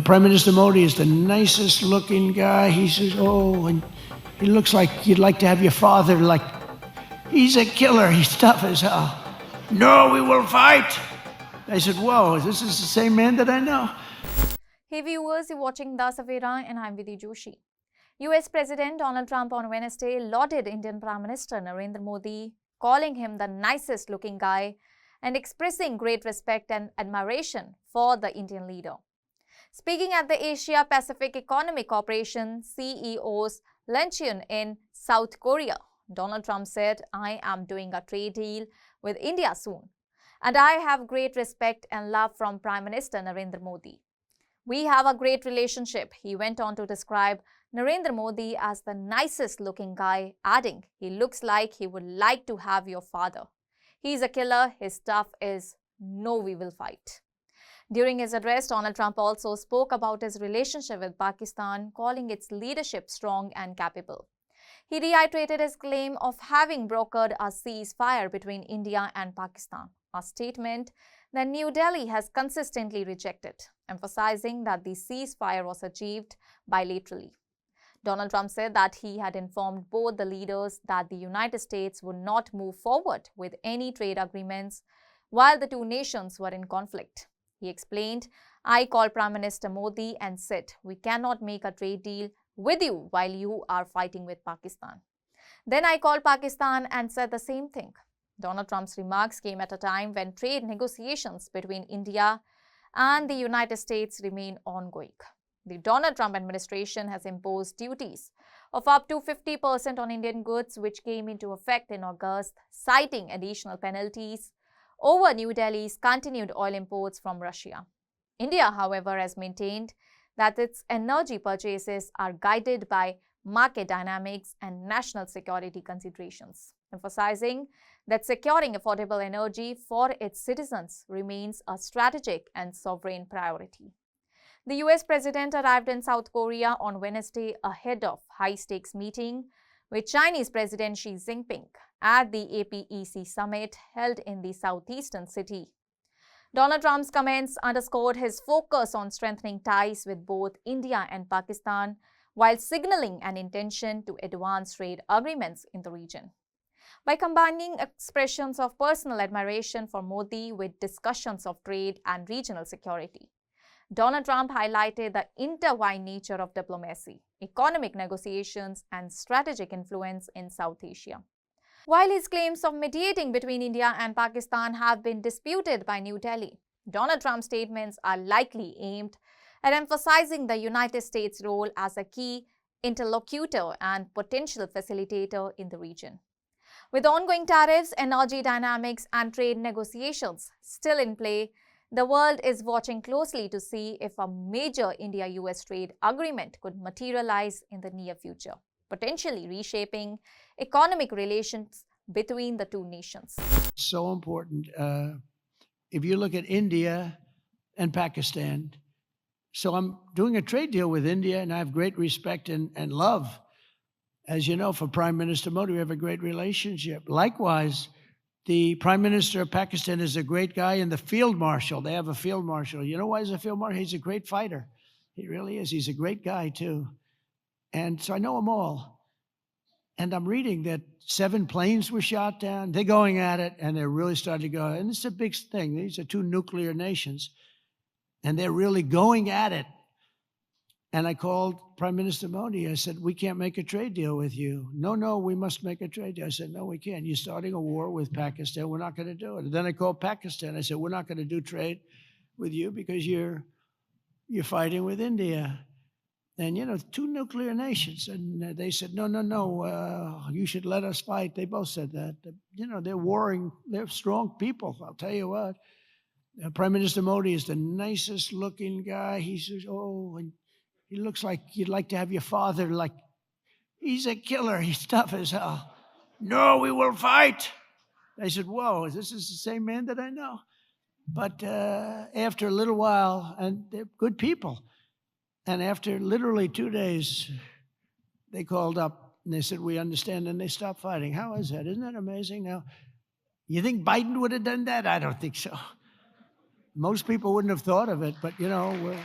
Prime Minister Modi is the nicest looking guy. He says, oh, and he looks like you'd like to have your father, like, he's a killer. He's tough as hell. No, we will fight. I said, whoa, this is the same man that I know. Hey viewers, you're watching The Savera and I'm Vidhi Joshi. US President Donald Trump on Wednesday lauded Indian Prime Minister Narendra Modi, calling him the nicest looking guy and expressing great respect and admiration for the Indian leader. Speaking at the Asia Pacific Economic Cooperation CEO's luncheon in South Korea, Donald Trump said, I am doing a trade deal with India soon, and I have great respect and love from Prime Minister Narendra Modi. We have a great relationship. He went on to describe Narendra Modi as the nicest looking guy, adding, he looks like he would like to have your father. He's a killer. His stuff is no, we will fight. During his address, Donald Trump also spoke about his relationship with Pakistan, calling its leadership strong and capable. He reiterated his claim of having brokered a ceasefire between India and Pakistan, a statement that New Delhi has consistently rejected, emphasizing that the ceasefire was achieved bilaterally. Donald Trump said that he had informed both the leaders that the United States would not move forward with any trade agreements while the two nations were in conflict. He explained, I called Prime Minister Modi and said, we cannot make a trade deal with you while you are fighting with Pakistan. Then I called Pakistan and said the same thing. Donald Trump's remarks came at a time when trade negotiations between India and the United States remain ongoing. The Donald Trump administration has imposed duties of up to 50% on Indian goods, which came into effect in August, citing additional penalties over New Delhi's continued oil imports from Russia. India, however, has maintained that its energy purchases are guided by market dynamics and national security considerations, emphasizing that securing affordable energy for its citizens remains a strategic and sovereign priority. The US President arrived in South Korea on Wednesday ahead of high-stakes meeting with Chinese President Xi Jinping at the APEC summit held in the southeastern city. Donald Trump's comments underscored his focus on strengthening ties with both India and Pakistan while signaling an intention to advance trade agreements in the region. By combining expressions of personal admiration for Modi with discussions of trade and regional security, Donald Trump highlighted the intertwined nature of diplomacy, economic negotiations, and strategic influence in South Asia. While his claims of mediating between India and Pakistan have been disputed by New Delhi, Donald Trump's statements are likely aimed at emphasizing the United States' role as a key interlocutor and potential facilitator in the region. With ongoing tariffs, energy dynamics, and trade negotiations still in play, the world is watching closely to see if a major India-US trade agreement could materialize in the near future, potentially reshaping economic relations between the two nations. So important. If you look at India and Pakistan, so I'm doing a trade deal with India, and I have great respect and love. As you know, for Prime Minister Modi, we have a great relationship. Likewise, the Prime Minister of Pakistan is a great guy, and the Field Marshal, they have a Field Marshal. You know why he's a Field Marshal? He's a great fighter. He really is. He's a great guy, too. And so I know them all. And I'm reading that 7 planes were shot down. They're going at it, and they're really starting to go. And it's a big thing. These are 2 nuclear nations, and they're really going at it. And I called Prime Minister Modi. I said, we can't make a trade deal with you. No, we must make a trade deal. I said, no, we can't. You're starting a war with Pakistan. We're not going to do it. And then I called Pakistan. I said, we're not going to do trade with you because you're fighting with India. And, you know, 2 nuclear nations. And they said, no, you should let us fight. They both said that. You know, they're warring. They're strong people, I'll tell you what. Prime Minister Modi is the nicest looking guy. He says, oh, and he looks like you'd like to have your father, like, he's a killer. He's tough as hell. No, we will fight. I said, whoa, this is the same man that I know. But after a little while, and they're good people, and after literally 2 days, they called up and they said, we understand, and they stopped fighting. How is that? Isn't that amazing? Now, you think Biden would have done that? I don't think so. Most people wouldn't have thought of it, but, you know,